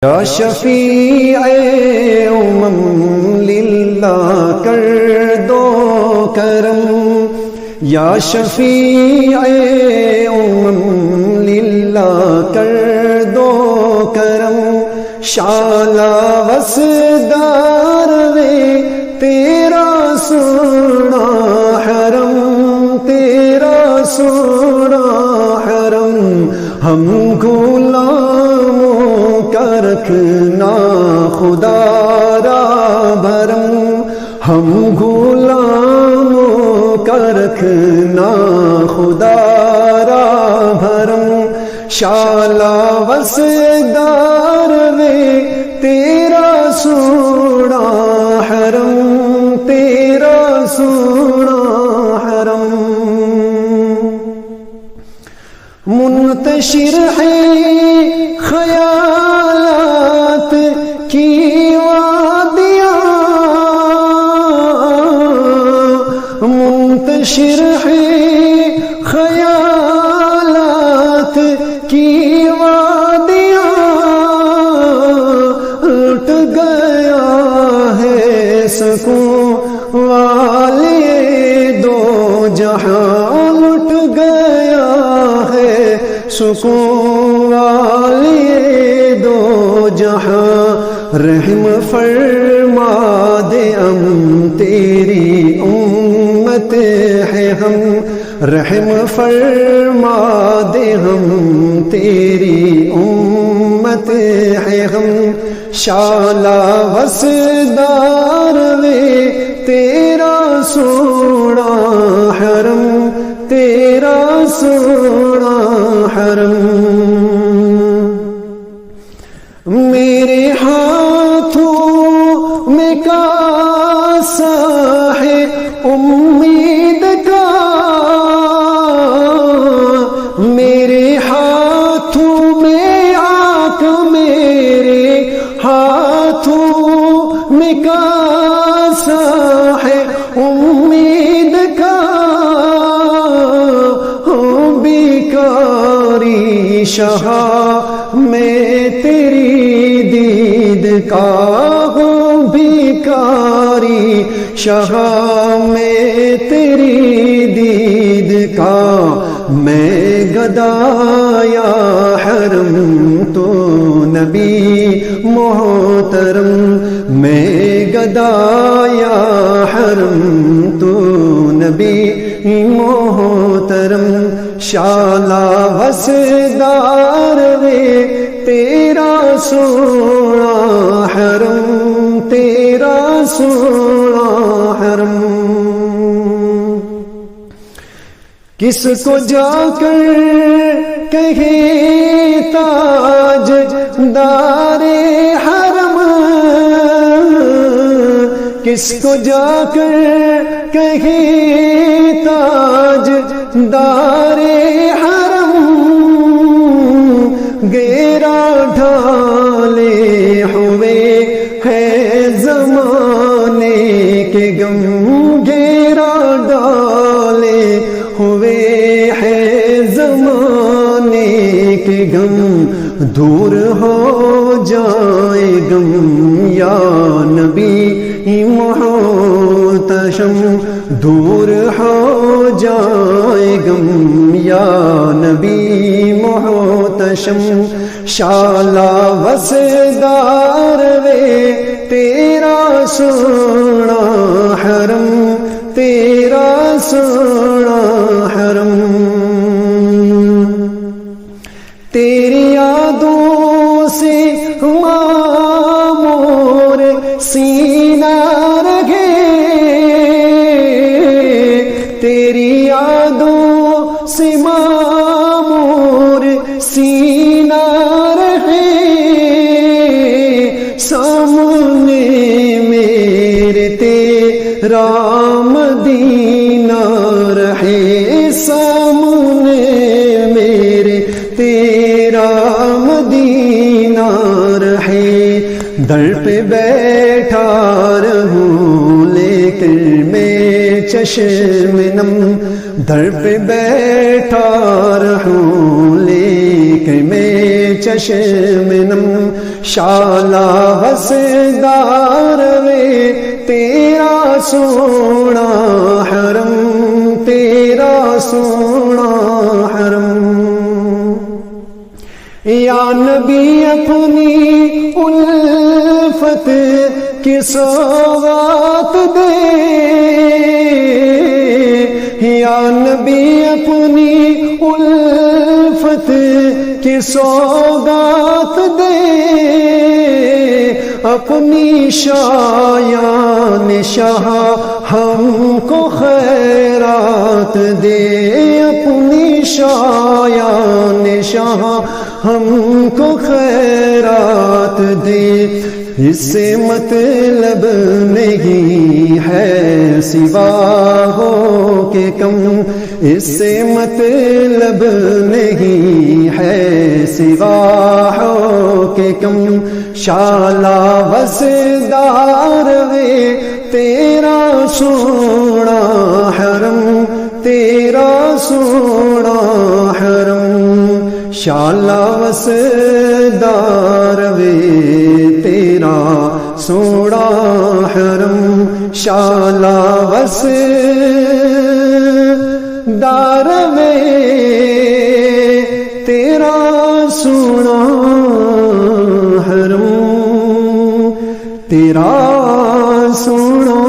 یا شفیع للہ کر دو کرم، یا شفیع للہ کر دو کرم، شالا وسدار وے تیرا سونا حرم، تیرا سونا حرم، ہم غلاموں کا رکھنا خدا را بھرم، ہم غلاموں کا رکھنا خدا را بھرم، شالا وسدار وے تیرا سونا حرم، تیرا سونا حرم، منتشر ہے خیالات کی وادیاں، منتشر ہے خیالات کی وادیاں، لٹ گیا ہے سکون والے دو جہاں، لٹ گیا ہے سکون والے دو جہاں، رحم فرما دے ہم تیری امت ہے ہم، رحم فرما دے ہم تیری امت ہے ہم، شالا وسدار وے تیرا سونا حرم، تیرا سونا حرم، میرے ہاتھوں میں کاسا ہے امید کا، میرے ہاتھوں میں آنکھ، میرے ہاتھوں میں کاسا ہے امید کا، بیکاری شہا میں تیری دید کا، ہوں بیکاری شہا میں تیری دید کا، میں گدایا حرم تو نبی محترم، میں گدایا حرم تو نبی محترم، شالا وسدار وے تیرا سونا حرم، تیرا سونا حرم، کس کو جا کر کہے تاج دار حرم، کس کو جا کر کہے تاج دار حرم، گیرا ڈھالے ہوئے ہے زمانے کے غم، گیرا ڈالے ہوئے ہے زمانے کے غم، دور ہو جائے غم یا نبی محتشم، دور ہو جائے غم یا نبی محتشم، شالا وسدار وے تیرا سونا حرم، تیرا سونا حرم، تیری یادوں سے معمور سینہ رہے، تیری یادوں سے معمور سینہ رہے، سامنے میرے تیرا مدینہ رہے، سامنے میرے تیرا مدینہ رہے، در پہ بیٹھا رہوں لیکن میں چشم نم، در پہ بیٹھا رہوں لیکن میں چشم نم شالا وسدار وے تیرا سونا حرم، تیرا سونا حرم۔ یا نبی اپنی الفت کی سوغات دے، یا نبی اپنی الفت کی سوغات دے، اپنی شایان شاہ ہم کو خیرات دے، اپنی شایان شاہ ہم کو خیرات دے۔ اس سے مطلب نہیں ہے سوا ہو کہ کم، اس سے مطلب نہیں ہے سوا ہو کہ کم، شالا وسدار وے تیرا سونا حرم، تیرا سونا حرم۔ شالا وسدار وے تیرا سونا حرم، شالا وسدار وے تیرا سونا حرم، تیرا سونا